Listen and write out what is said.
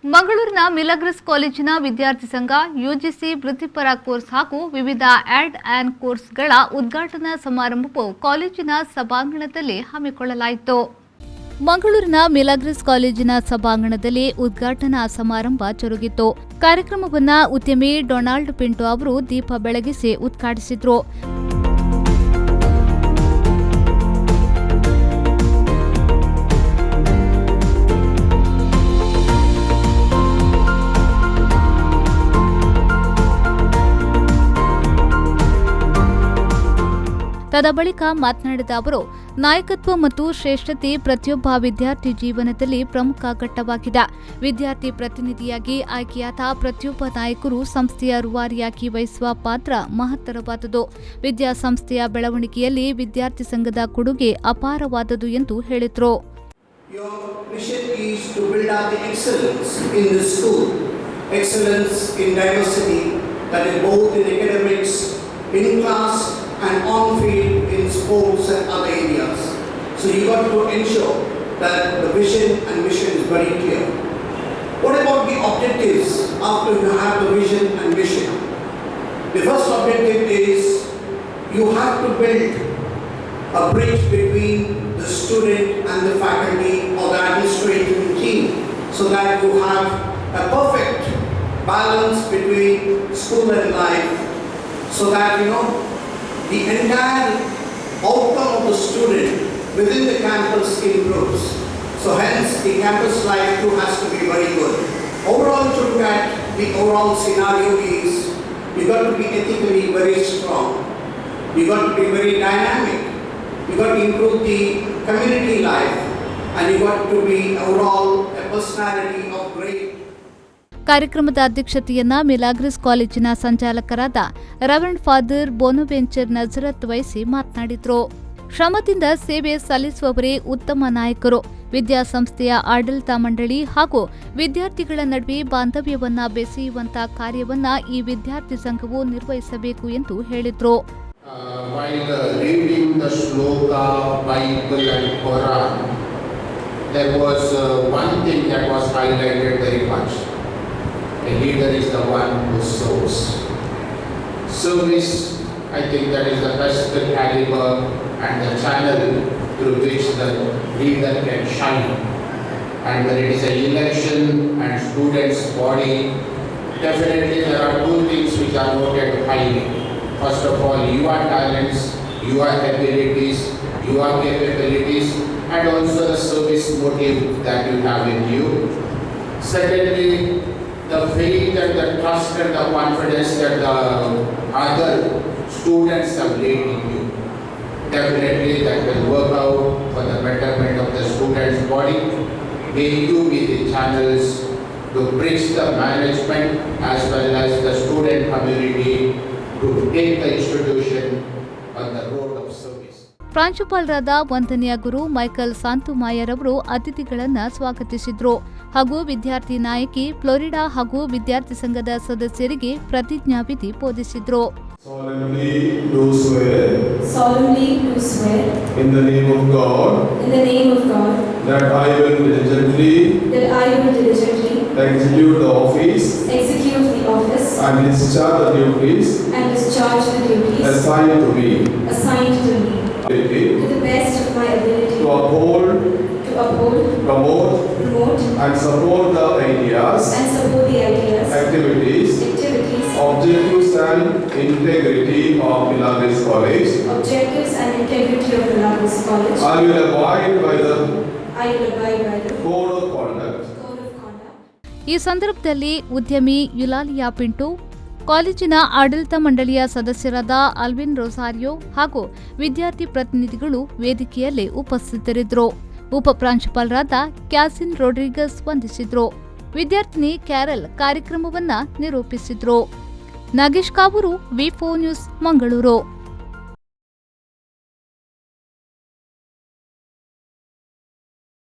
ಮಂಗಳೂರಿನ ಮಿಲಾಗ್ರಿಸ್ ಕಾಲೇಜಿನ ವಿದ್ಯಾರ್ಥಿ ಸಂಘ ಯುಜಿಸಿ ವೃತ್ತಿಪರ ಕೋರ್ಸ್ ಹಾಗೂ ವಿವಿಧ ಆಡ್ ಆನ್ ಕೋರ್ಸ್ಗಳ ಉದ್ಘಾಟನಾ ಸಮಾರಂಭವು ಕಾಲೇಜಿನ ಸಭಾಂಗಣದಲ್ಲಿ ಹಮ್ಮಿಕೊಳ್ಳಲಾಯಿತು. ಮಂಗಳೂರಿನ ಮಿಲಾಗ್ರಿಸ್ ಕಾಲೇಜಿನ ಸಭಾಂಗಣದಲ್ಲಿ ಉದ್ಘಾಟನಾ ಸಮಾರಂಭ ಜರುಗಿತು. ಕಾರ್ಯಕ್ರಮವನ್ನು ಉದ್ಯಮಿ ಡೊನಾಲ್ಡ್ ಪಿಂಟೋ ಅವರು ದೀಪ ಬೆಳಗಿಸಿ ಉದ್ಘಾಟಿಸಿದರು. ತದಬಳಿಕ ಮಾತನಾಡಿದ ಅವರು, ನಾಯಕತ್ವ ಮತ್ತು ಶ್ರೇಷ್ಠತೆ ಪ್ರತಿಯೊಬ್ಬ ವಿದ್ಯಾರ್ಥಿ ಜೀವನದಲ್ಲಿ ಪ್ರಮುಖ ಘಟ್ಟವಾಗಿದೆ. ವಿದ್ಯಾರ್ಥಿ ಪ್ರತಿನಿಧಿಯಾಗಿ ಆಯ್ಕೆಯಾದ ಪ್ರತಿಯೊಬ್ಬ ನಾಯಕರು ಸಂಸ್ಥೆಯ ರೂವಾರಿಯಾಗಿ ವಹಿಸುವ ಪಾತ್ರ ಮಹತ್ತರವಾದುದು. ವಿದ್ಯಾಸಂಸ್ಥೆಯ ಬೆಳವಣಿಗೆಯಲ್ಲಿ ವಿದ್ಯಾರ್ಥಿ ಸಂಘದ ಕೊಡುಗೆ ಅಪಾರವಾದುದು ಎಂದು ಹೇಳಿದರು. and on-field in sports and other areas. So you got to ensure that the vision and mission is very clear. What about the objectives after you have the vision and mission? The first objective is you have to build a bridge between the student and the faculty or the administrative team so that you have a perfect balance between school and life so that the entire outcome of the student within the campus improves. So hence the campus life too has to be very good. Overall, to look at the overall scenario is you got to be ethically very strong. You got to be very dynamic. You got to improve the community life and you got to be overall a personality of great. ಕಾರ್ಯಕ್ರಮದ ಅಧ್ಯಕ್ಷತೆಯನ್ನ ಮಿಲಾಗ್ರಿಸ್ ಕಾಲೇಜಿನ ಸಂಚಾಲಕರಾದ reverend father ಬೋನವೆಂಚರ್ ನಜರತ್ ವಹಿಸಿ ಮಾತನಾಡಿದರು. ಶ್ರಮದಿಂದ ಸೇವೆ ಸಲ್ಲಿಸುವವರೇ ಉತ್ತಮ ನಾಯಕರು. ವಿದ್ಯಾಸಂಸ್ಥೆಯ ಆಡಳಿತ ಮಂಡಳಿ ಹಾಗೂ ವಿದ್ಯಾರ್ಥಿಗಳ ನಡುವೆ ಬಾಂಧವ್ಯವನ್ನ ಬೆಸೆಯುವಂತಹ ಕಾರ್ಯವನ್ನ ಈ ವಿದ್ಯಾರ್ಥಿ ಸಂಘವು ನಿರ್ವಹಿಸಬೇಕು ಎಂದು ಹೇಳಿದರು. A leader is the one who sows. Service, I think that is the best caliber and the channel through which the leader can shine. And when it is an election and students' body, definitely there are two things which are noted highly. First of all, your talents, your abilities, your capabilities, and also the service motive that you have in you. Secondly, the faith and the trust and the confidence that the other students have laid in you. Definitely that will work out for the betterment of the students' body. May you be the channels to bridge the management as well as the student community to take the institution on the road of service. ಪ್ರಾಂಶುಪಾಲರಾದ ವಂದನೀಯ ಗುರು Michael ಸಾಂತುಮಾಯರ್ ಅವರು ಅತಿಥಿಗಳನ್ನು ಸ್ವಾಗತಿಸಿದರು ಹಾಗೂ ವಿದ್ಯಾರ್ಥಿ ನಾಯಕಿ Florida ಹಾಗೂ ವಿದ್ಯಾರ್ಥಿ ಸಂಘದ ಸದಸ್ಯರಿಗೆ ಪ್ರತಿಜ್ಞಾವಿಧಿ ಬೋಧಿಸಿದರು. Solemnly do swear in the name of God that I will diligently execute the office and discharge the duties assigned to me to the best of my ability to uphold, promote and support the ideas, activities, objectives and integrity of Milagres College. I will abide by the code of conduct. ಈ ಸಂದರ್ಭದಲ್ಲಿ ಉದ್ಯಮಿ Eulalia Pintu, ಕಾಲೇಜಿನ ಆಡಳಿತ ಮಂಡಳಿಯ ಸದಸ್ಯರಾದ Alvin Rosario ಹಾಗೂ ವಿದ್ಯಾರ್ಥಿ ಪ್ರತಿನಿಧಿಗಳು ವೇದಿಕೆಯಲ್ಲಿ ಉಪಸ್ಥಿತರಿದ್ದರು. ಉಪಪ್ರಾಂಶುಪಾಲರಾದ ಕ್ಯಾಸಿನ್ ರೋಡ್ರಿಗಸ್ ವಂದಿಸಿದ್ರು. ವಿದ್ಯಾರ್ಥಿನಿ ಕ್ಯಾರಲ್ ಕಾರ್ಯಕ್ರಮವನ್ನ ನಿರೂಪಿಸಿದ್ರು. ನಾಗೇಶ್ ಕಾವೂರು, ವಿ4 ನ್ಯೂಸ್, ಮಂಗಳೂರು.